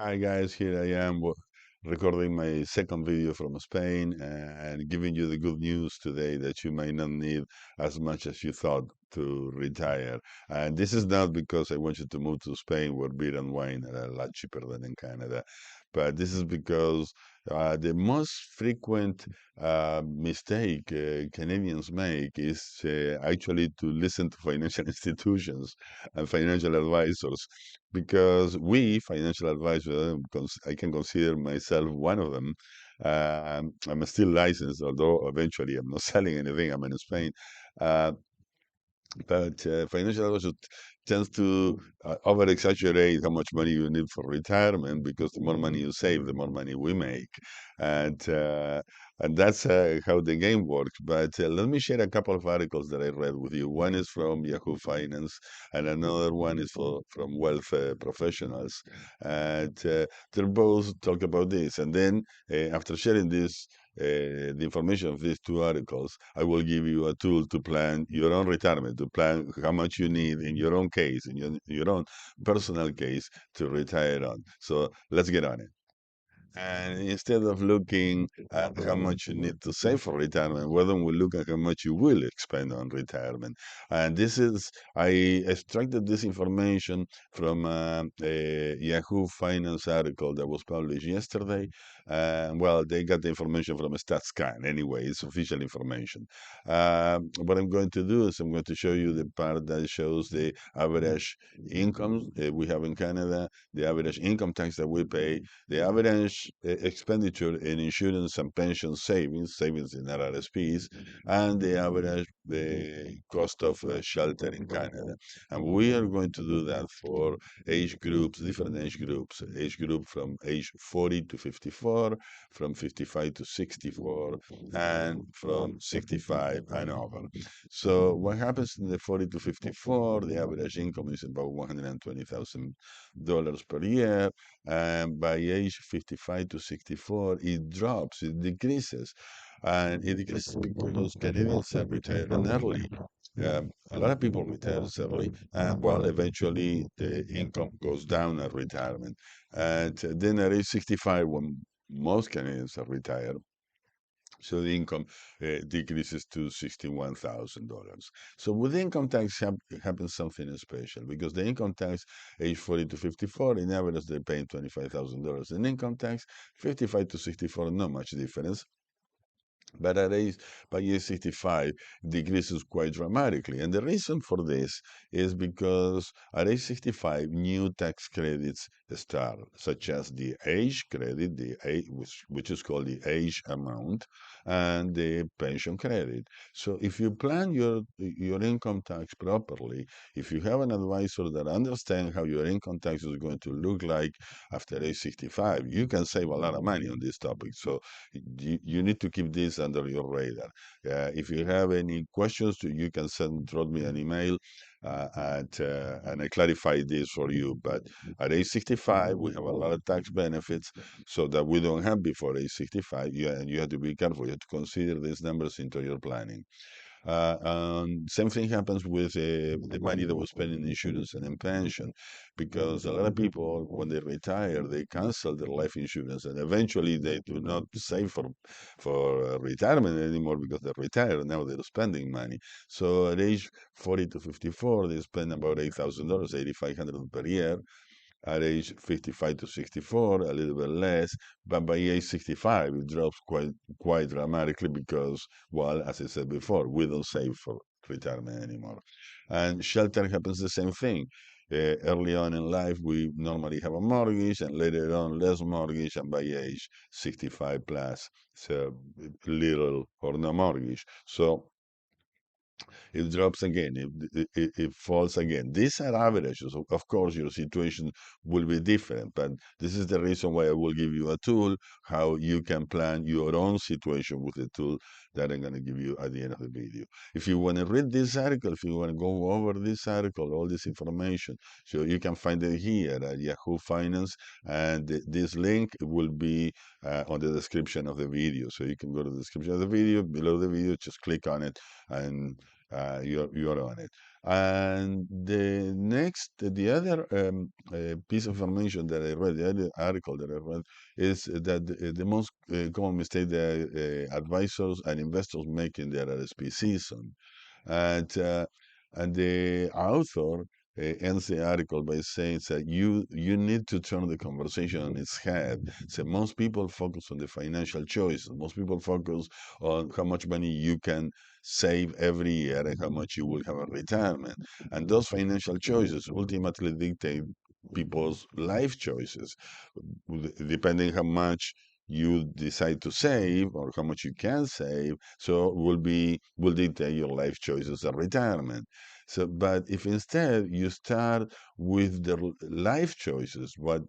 Hi guys, here I am recording my second video from Spain and giving you the good news today that you may not need as much as you thought to retire. And this is not because I want you to move to Spain where beer and wine are a lot cheaper than in Canada, but this is because the most frequent mistake Canadians make is actually to listen to financial institutions and financial advisors because we financial advisors, I can consider myself one of them. I'm still licensed, although eventually I'm not selling anything. I'm in Spain. Uh, but financial advisor tends to over exaggerate how much money you need for retirement because the more money you save, the more money we make, and uh, and that's how the game works. But let me share a couple of articles that I read with you. One is from Yahoo Finance, and another one is from Wealth Professionals, and they both talk about this. And then after sharing this the information of these two articles, I will give you a tool to plan your own retirement, to plan how much you need in your own case, in your own personal case to retire on. So let's get on it. And instead of looking at how much you need to save for retirement, why don't we look at how much you will expend on retirement? And I extracted this information from a Yahoo Finance article that was published yesterday. Well, they got the information from a StatScan anyway, it's official information. What I'm going to do is I'm going to show you the part that shows the average income we have in Canada, the average income tax that we pay, the average expenditure in insurance and pension savings in RRSPs, and the average cost of shelter in Canada. And we are going to do that for age groups, different age group from age 40 to 54, from 55 to 64, and from 65 and over. So what happens in the 40 to 54, the average income is about $120,000 per year. And by age 55 to 64, it drops, it decreases. And it decreases because Canadians are retiring early. A lot of people retire early, and well, eventually the income goes down at retirement. And then at age 65, when most Canadians are retired, so the income decreases to $61,000. So with income tax happens something special because the income tax age 40 to 54, in average they're paying $25,000 in income tax. 55 to 64, not much difference. But by age 65, decreases quite dramatically. And the reason for this is because at age 65, new tax credits start, such as the age credit, the age, which is called the age amount, and the pension credit. So if you plan your income tax properly, if you have an advisor that understands how your income tax is going to look like after age 65, you can save a lot of money on this topic. So you need to keep this under your radar. If you have any questions, you can drop me an email and I clarify this for you. But at age 65, we have a lot of tax benefits so that we don't have before age 65. And you have to be careful. You have to consider these numbers into your planning. Same thing happens with the money that we spend in insurance and in pension, because a lot of people, when they retire, they cancel their life insurance, and eventually they do not save for retirement anymore because they're retired. Now they're spending money. So at age 40 to 54, they spend about $8,000, 8,500 per year. At age 55 to 64, a little bit less, but by age 65, it drops quite dramatically because, well, as I said before, we don't save for retirement anymore. And shelter happens the same thing. Early on in life, we normally have a mortgage, and later on, less mortgage, and by age 65 plus, so little or no mortgage. So it drops again, it falls again. These are averages. Of course, your situation will be different, but this is the reason why I will give you a tool, how you can plan your own situation with the tool that I'm going to give you at the end of the video. If you want to read this article, if you want to go over this article, all this information, so you can find it here at Yahoo Finance, and this link will be on the description of the video. So you can go to the description of the video, below the video, just click on it, and you're on it. And the other piece of information that I read, the other article that I read, is that the most common mistake that advisors and investors make in their RSP season, and and the author ends the article by saying that you need to turn the conversation on its head. So most people focus on the financial choices. Most people focus on how much money you can save every year and how much you will have in retirement. And those financial choices ultimately dictate people's life choices, depending how much you decide to save or how much you can save. So will dictate your life choices at retirement. So, but if instead you start with the life choices, what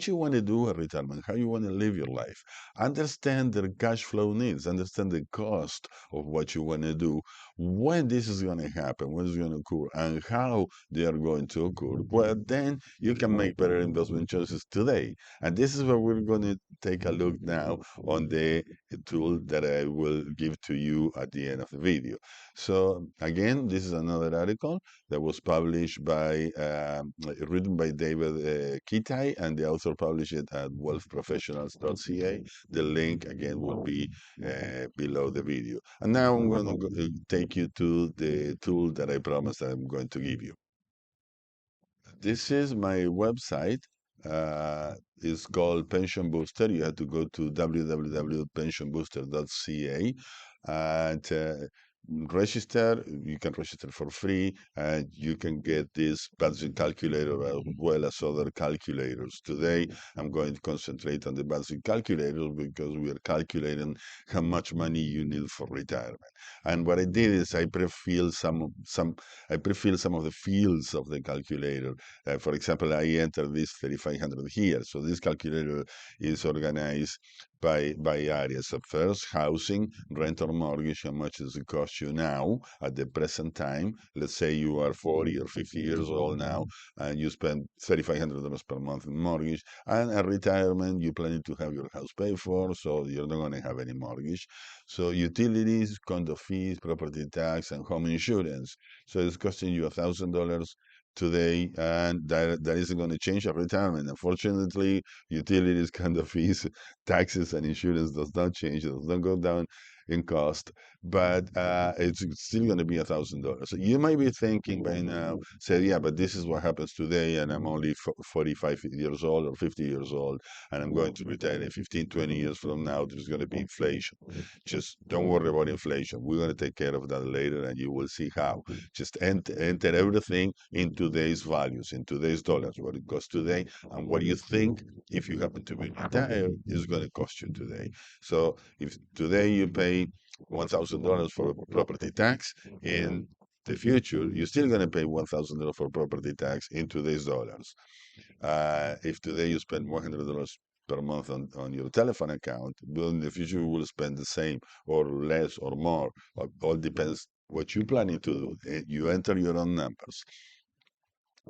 you want to do at retirement, how you want to live your life, understand the cash flow needs, understand the cost of what you want to do, when this is going to happen, when it's going to occur, and how they are going to occur. Well, then you can make better investment choices today. And this is where we're going to take a look now on the tool that I will give to you at the end of the video. So again, this is another article that was published written by David Kitai, and the author published it at wealthprofessionals.ca. The link again will be below the video. And now I'm going to take you to the tool that I promised I'm going to give you. This is my website. It's called Pension Booster. You have to go to www.pensionbooster.ca and register. You can register for free, and you can get this budget calculator as well as other calculators. Today, I'm going to concentrate on the budget calculator because we are calculating how much money you need for retirement. And what I did is I pre-filled some of the fields of the calculator. For example, I entered this 3,500 here. So this calculator is organized by areas. So first, housing, rent or mortgage, how much does it cost you now at the present time? Let's say you are 40 or 50 years old now, and you spend $3,500 per month in mortgage, and at retirement, you're planning to have your house paid for, so you're not going to have any mortgage. So utilities, condo fees, property tax, and home insurance. So it's costing you $1,000 today, and that isn't going to change at retirement. Unfortunately, utilities, condo fees, taxes, and insurance does not change. It does not go down in cost, but it's still going to be $1,000. So you might be thinking by now, say, yeah, but this is what happens today, and I'm only 45 years old or 50 years old, and I'm going to retire in 15, 20 years from now. There's going to be inflation. Just don't worry about inflation. We're going to take care of that later, and you will see how. Just enter everything in today's values, in today's dollars, what it costs today, and what you think, if you happen to be retired, is going to cost you today. So if today you pay $1,000 for property tax, in the future, you're still going to pay $1,000 for property tax in today's dollars. If today you spend $100 per month on your telephone account, well, in the future you will spend the same or less or more. All depends what you're planning to do. You enter your own numbers.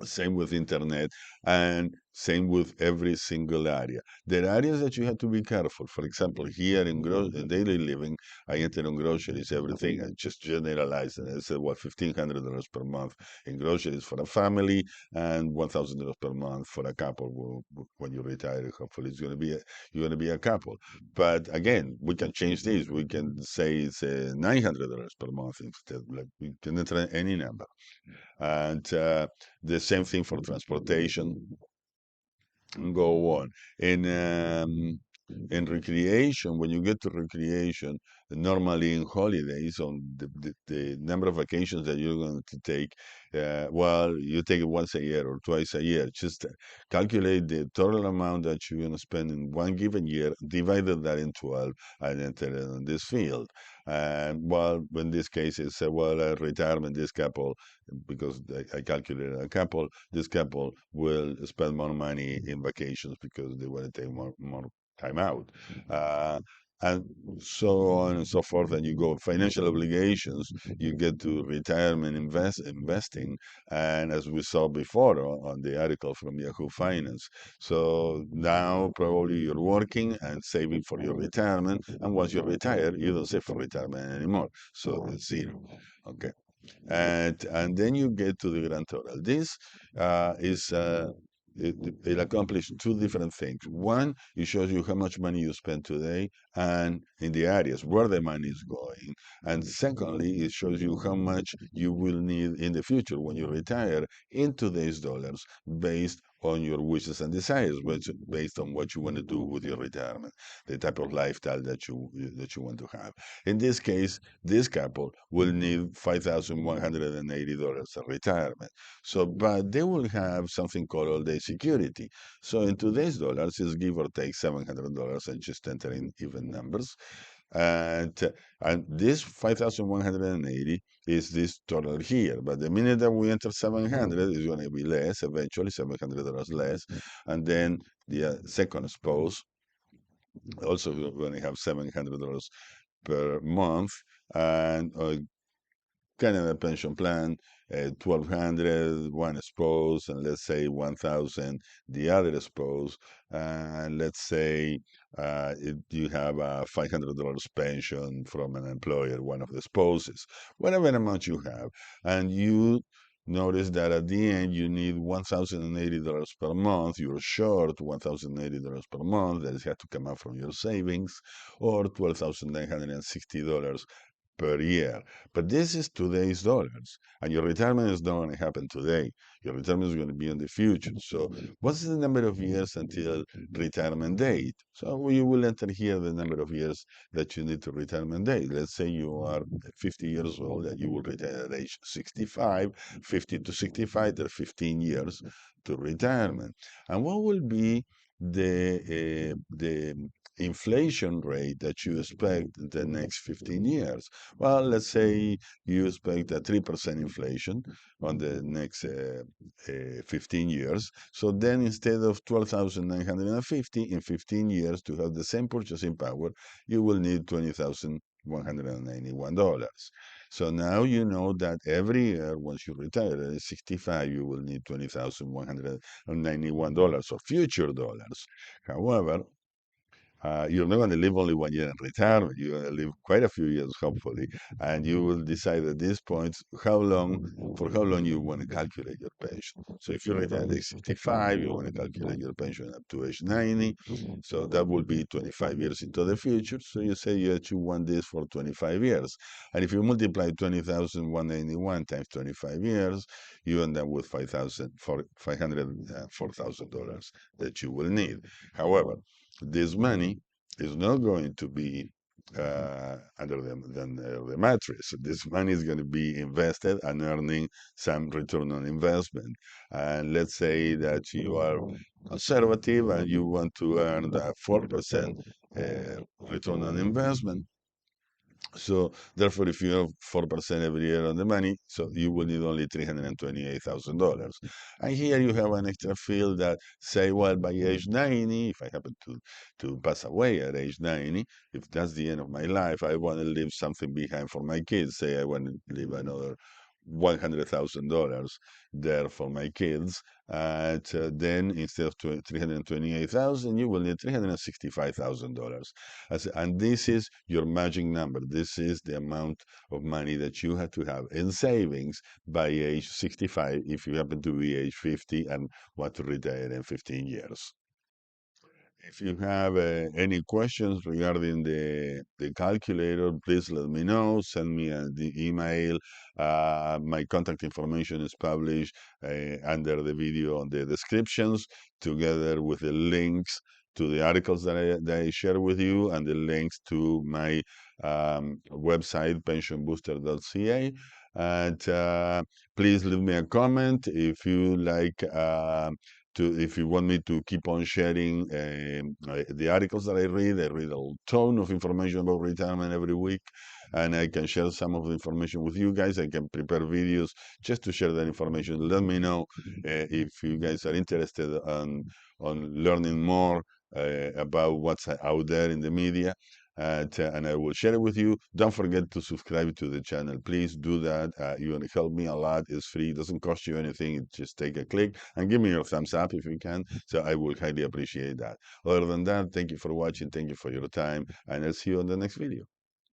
Same with internet and same with every single area. There are areas that you have to be careful. For example, here in daily living, I enter on groceries, everything. I just generalize and I said, well, $1,500 per month in groceries for a family and $1,000 per month for a couple. When you retire, hopefully it's going to be you're going to be a couple. But again, we can change this. We can say it's $900 per month instead. Like we can enter any number. And the same thing for transportation, and go on. In recreation, when you get to recreation, normally in holidays, on the number of vacations that you're going to take, well, you take it once a year or twice a year. Just calculate the total amount that you're going to spend in one given year, divided that in 12, and enter it in this field. And well, in this case, it's well, retirement, this couple, because I calculated a couple, this couple will spend more money in vacations because they want to take more time out. And so on and so forth. And you go financial obligations, you get to retirement investing. And as we saw before on the article from Yahoo Finance. So now probably you're working and saving for your retirement. And once you're retired, you don't save for retirement anymore. So it's zero. Okay. and then you get to the grand total. This is it accomplishes two different things. One, it shows you how much money you spend today and in the areas where the money is going. And secondly, it shows you how much you will need in the future when you retire in today's dollars based on your wishes and desires, which based on what you want to do with your retirement, the type of lifestyle that you want to have. In this case, this couple will need $5,180 of retirement. So, but they will have something called all day security. So in today's dollars, it's give or take $700 and just entering even numbers. And, and this 5,180 is this total here. But the minute that we enter 700, it's going to be less, eventually $700 less. And then the second spouse also going to have $700 per month. And Canada pension plan, 1,200, one spouse, and let's say 1,000, the other spouse, and let's say you have a $500 pension from an employer, one of the spouses, whatever amount you have, and you notice that at the end you need $1,080 per month. You're short $1,080 per month. That has to come out from your savings, or $12,960 per year. But this is today's dollars, and your retirement is not going to happen today. Your retirement is going to be in the future. So, what's the number of years until retirement date? So, you will enter here the number of years that you need to retirement date. Let's say you are 50 years old and you will retire at age 65, 50 to 65, there are 15 years to retirement. And what will be the inflation rate that you expect in the next 15 years? Well, let's say you expect a 3% inflation on the next 15 years. So then instead of 12,950 in 15 years to have the same purchasing power, you will need $20,191. So now you know that every year, once you retire at 65, you will need $20,191 of future dollars. However, you're not going to live only 1 year in retirement. You're going to live quite a few years, hopefully, and you will decide at this point for how long you want to calculate your pension. So if you retire at age 65, you want to calculate your pension up to age 90. So that will be 25 years into the future. So you say that you want this for 25 years. And if you multiply 20,191 times 25 years, you end up with $504,000 that you will need. However, this money is not going to be under the mattress. This money is going to be invested and earning some return on investment. And let's say that you are conservative and you want to earn the 4% return on investment. So therefore, if you have 4% every year on the money, so you will need only $328,000. And here you have an extra field that say, well, by age 90, if I happen to pass away at age 90, if that's the end of my life, I want to leave something behind for my kids. Say I want to leave another $100,000 there for my kids. And then instead of 328,000, you will need $365,000. And this is your magic number. This is the amount of money that you have to have in savings by age 65 if you happen to be age 50 and want to retire in 15 years. If you have any questions regarding the calculator, please let me know. Send me the email. My contact information is published under the video on the descriptions, together with the links to the articles that I share with you and the links to my website, pensionbooster.ca. And please leave me a comment if you like. If you want me to keep on sharing the articles that I read a ton of information about retirement every week, and I can share some of the information with you guys. I can prepare videos just to share that information. Let me know if you guys are interested on learning more about what's out there in the media. And I will share it with you. Don't forget to subscribe to the channel. Please do that. You're going to help me a lot. It's free. It doesn't cost you anything. Just take a click and give me your thumbs up if you can. So I will highly appreciate that. Other than that, thank you for watching. Thank you for your time. And I'll see you on the next video.